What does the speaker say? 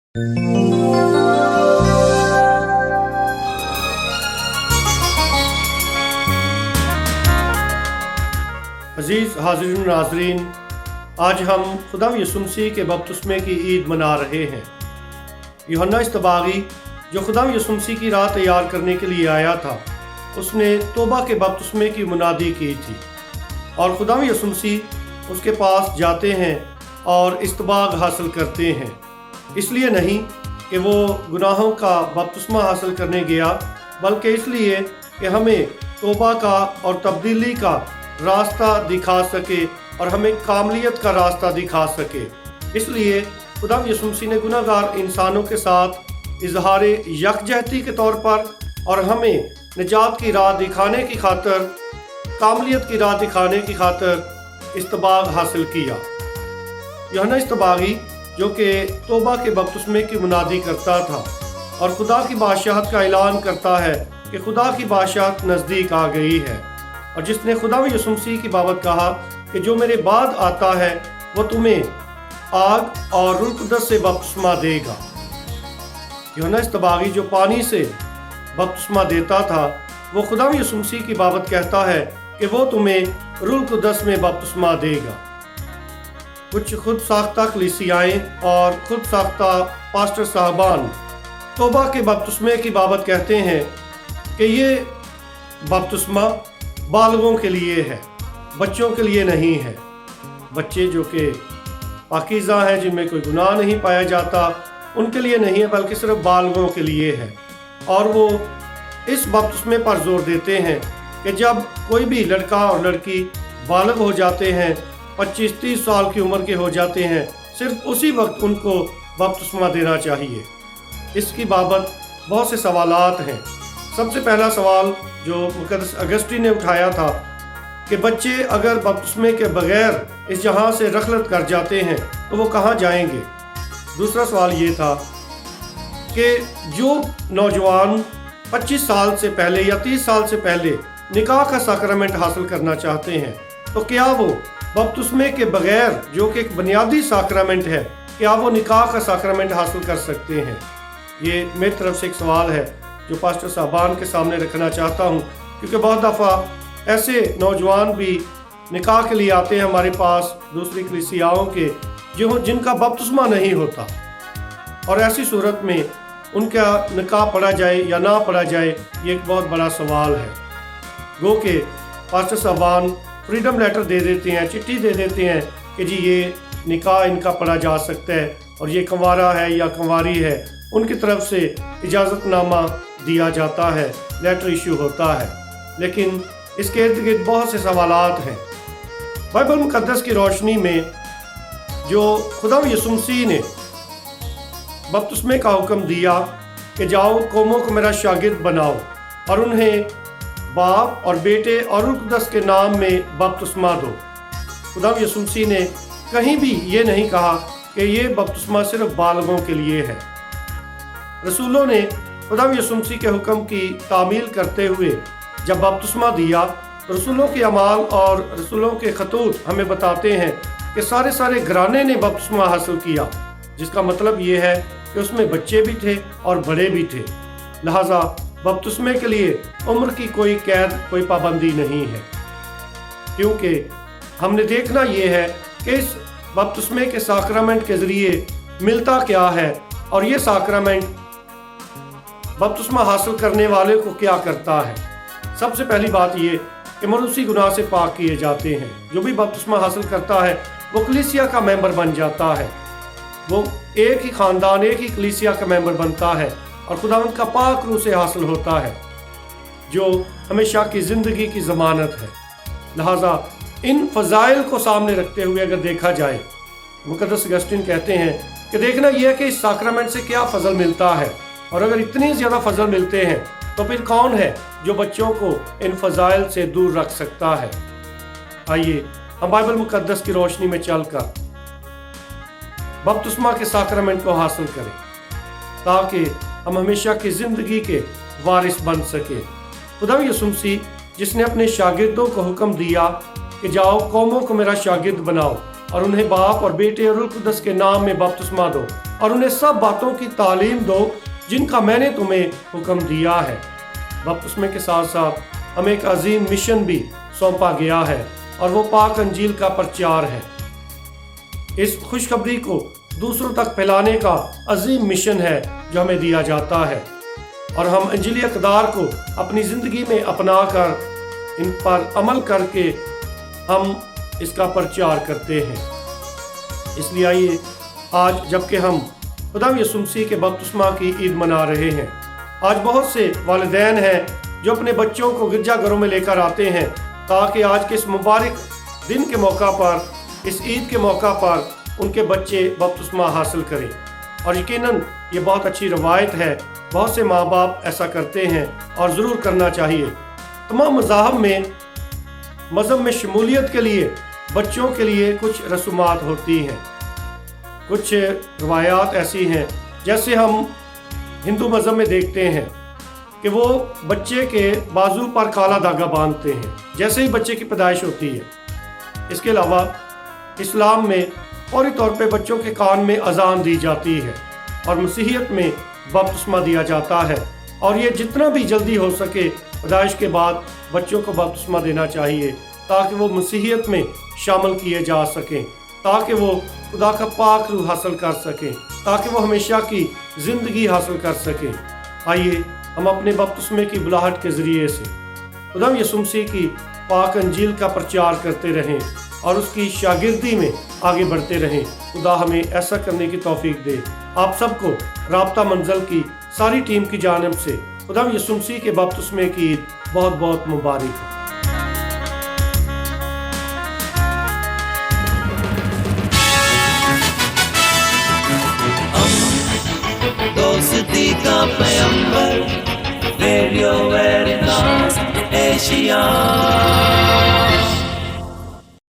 अजीज़ हाज़रीन नाज़रीन, आज हम खुदा यसुम मसीह के बपतिस्मे की ईद मना रहे हैं। यूहन्ना इस्तबागी जो खुदा यसुम मसीह की राह तैयार करने के लिए आया था, उसने तौबा के बपतिस्मे की मुनादी की थी और खुदा यसुम मसीह उसके पास जाते हैं और इस्तबाग हासिल करते हैं। इसलिए नहीं कि वो गुनाहों का बपतिस्मा हासिल करने गया, बल्कि इसलिए कि हमें तौबा का और तब्दीली का रास्ता दिखा सके और हमें कामलियत का रास्ता दिखा सके। इसलिए खुदा यसुम मसीह ने गुनाहगार इंसानों के साथ इजहार यकजहती के तौर पर और हमें निजात की राह दिखाने की खातिर, कामलियत की राह दिखाने की खातिर इस्तबाग हासिल किया। यूहन्ना इस्तबागी जो कि तौबा के बपतिस्मे की मुनादी करता था और खुदा की बादशाहत का ऐलान करता है कि खुदा की बादशाहत नज़दीक आ गई है, और जिसने खुदा यसुम मसीह की बाबत कहा कि जो मेरे बाद आता है वो तुम्हें आग और रूह कुद्दस से बपतिस्मा देगा। यूहन्ना इस्तबागी जो पानी से बपतिस्मा देता था, वो खुदा यसुम मसीह की बाबत कहता है कि वो तुम्हें रूह कुद्दस में बपतिस्मा देगा। कुछ खुद साख्ता कलीसियाएँ और खुद साख्ता पास्टर साहबान तौबा के बपतिस्मे की बाबत कहते हैं कि ये बपतिस्मा बालगों के लिए है, बच्चों के लिए नहीं है। बच्चे जो कि पाकीज़ा हैं, जिनमें कोई गुनाह नहीं पाया जाता, उनके लिए नहीं है, बल्कि सिर्फ बालगों के लिए है। और वो इस बपतिस्मे पर जोर देते हैं कि जब कोई भी लड़का और लड़की बालग हो जाते हैं, 25-30 साल की उम्र के हो जाते हैं, सिर्फ उसी वक्त उनको बपतिस्मा देना चाहिए। इसकी बाबत बहुत से सवालात हैं। सबसे पहला सवाल जो मुक़द्दस अगस्तीन ने उठाया था कि बच्चे अगर बपतिस्मे के बगैर इस जहां से रखलत कर जाते हैं तो वो कहाँ जाएंगे। दूसरा सवाल ये था कि जो नौजवान 25 साल से पहले या 30 साल से पहले निकाह का साक्रामेंट हासिल करना चाहते हैं, तो क्या वो बपतिस्मे के बगैर, जो कि एक बुनियादी साक्रामेंट है, क्या वो निकाह का साक्रामेंट हासिल कर सकते हैं। ये मेरी तरफ से एक सवाल है जो पास्टर साहबान के सामने रखना चाहता हूँ, क्योंकि बहुत दफ़ा ऐसे नौजवान भी निकाह के लिए आते हैं हमारे पास दूसरी कलीसियाओं के, जो जिनका बपतिस्मा नहीं होता, और ऐसी सूरत में उनका निकाह पढ़ा जाए या ना पढ़ा जाए, ये एक बहुत बड़ा सवाल है। गो के पास्टर साहबान फ्रीडम लेटर दे देते हैं, चिट्ठी दे देते हैं कि जी ये निकाह इनका पढ़ा जा सकता है और ये कंवारा है या कंवारी है, उनकी तरफ से इजाज़तनामा दिया जाता है, लेटर इशू होता है। लेकिन इसके इर्द गिर्द बहुत से सवालात हैं। बाइबल मुक़द्दस की रोशनी में जो खुदा यसुम मसीह ने बपतिस्मे का हुक्म दिया कि जाओ कौमों को मेरा शागिर्द बनाओ और उन्हें बाप और बेटे और रूह कुद्दस के नाम में बपतिस्मा दो। खुदा यसुम मसीह ने कहीं भी ये नहीं कहा कि ये बपतिस्मा सिर्फ बालगों के लिए है। रसूलों ने खुदा यसुम मसीह के हुक्म की तामील करते हुए जब बपतिस्मा दिया, रसूलों के अमाल और रसूलों के खतूत हमें बताते हैं कि सारे घराने ने बपतिस्मा हासिल किया, जिसका मतलब ये है कि उसमें बच्चे भी थे और बड़े भी थे। लिहाजा बपतिस्मे के लिए उम्र की कोई कैद, कोई पाबंदी नहीं है, क्योंकि हमने देखना ये है कि इस बपतिस्मे के साक्रामेंट के ज़रिए मिलता क्या है, और ये साक्रामेंट बपतिस्मा हासिल करने वाले को क्या करता है। सबसे पहली बात ये कि मरूसी गुनाह से पाक किए जाते हैं। जो भी बपतिस्मा हासिल करता है वो कलीसिया का मेंबर बन जाता है, वो एक ही ख़ानदान, एक ही कलीसिया का मेंबर बनता है और खुदावंद का पाक रूह से हासिल होता है, जो हमेशा की ज़िंदगी की ज़मानत है। लिहाजा इन फ़ज़ाइल को सामने रखते हुए अगर देखा जाए, मुक़द्दस अगस्तीन कहते हैं कि देखना यह है कि इस साक्रामेंट से क्या फ़ज़ल मिलता है, और अगर इतनी ज़्यादा फ़ज़ल मिलते हैं तो फिर कौन है जो बच्चों को इन फ़ज़ाइल से दूर रख सकता है। आइए हम बाइबल मुक़द्दस की रोशनी में चलकर बपतिस्मा के साक्रामेंट को हासिल करें, ताकि हम हमेशा की ज़िंदगी के वारिस बन सके। खुदा यसुम मसीह जिसने अपने शागिर्दों को हुक्म दिया कि जाओ कौमों को मेरा शागिर्द बनाओ, اور انہیں باپ اور بیٹے اور روح القدس کے نام میں بپتسمہ دو اور انہیں سب باتوں کی تعلیم دو جن کا میں نے تمہیں حکم دیا ہے۔ بپتسمے کے ساتھ ساتھ ہمیں ایک عظیم مشن بھی سونپا گیا ہے اور وہ پاک انجیل کا پرچار ہے۔ اس خوشخبری کو دوسروں تک پھیلانے کا عظیم مشن ہے جو ہمیں دیا جاتا ہے، اور ہم انجیلی اقدار کو اپنی زندگی میں اپنا کر ان پر عمل کر کے ہم اس کا پرچار کرتے ہیں۔ اس لیے آئیے آج جبکہ ہم خدا یسوع مسیح کے بپتسمہ کی عید منا رہے ہیں، آج بہت سے والدین ہیں جو اپنے بچوں کو گرجا گھروں میں لے کر آتے ہیں تاکہ آج کے اس مبارک دن کے موقع پر، اس عید کے موقع پر ان کے بچے بپتسمہ حاصل کریں، اور یقیناً یہ بہت اچھی روایت ہے۔ بہت سے ماں باپ ایسا کرتے ہیں اور ضرور کرنا چاہیے۔ تمام مذہب میں شمولیت کے لیے بچوں کے لیے کچھ رسومات ہوتی ہیں، کچھ روایات ایسی ہیں، جیسے ہم ہندو مذہب میں دیکھتے ہیں کہ وہ بچے کے بازو پر کالا دھاگا باندھتے ہیں جیسے ہی بچے کی پیدائش ہوتی ہے۔ اس کے علاوہ اسلام میں فوری طور پہ بچوں کے کان میں اذان دی جاتی ہے، اور مسیحیت میں بپتسمہ دیا جاتا ہے، اور یہ جتنا بھی جلدی ہو سکے پیدائش کے بعد بچوں کو بپتسمہ دینا چاہیے تاکہ وہ مسیحیت میں شامل کیے جا سکیں، تاکہ وہ خدا کا پاک روح حاصل کر سکیں، تاکہ وہ ہمیشہ کی زندگی حاصل کر سکیں۔ آئیے ہم اپنے بپتسمے کی بلاہٹ کے ذریعے سے خدا یسوع مسیح کی پاک انجیل کا پرچار کرتے رہیں اور اس کی شاگردی میں آگے بڑھتے رہیں۔ خدا ہمیں ایسا کرنے کی توفیق دے۔ آپ سب کو رابطہ منزل کی ساری ٹیم کی جانب سے خدا یسوع مسیح کے بپتسمے کی عید بہت بہت مبارک ہو۔ دوستی کا پیمبر ریڈیو ویریتاس ایشیا۔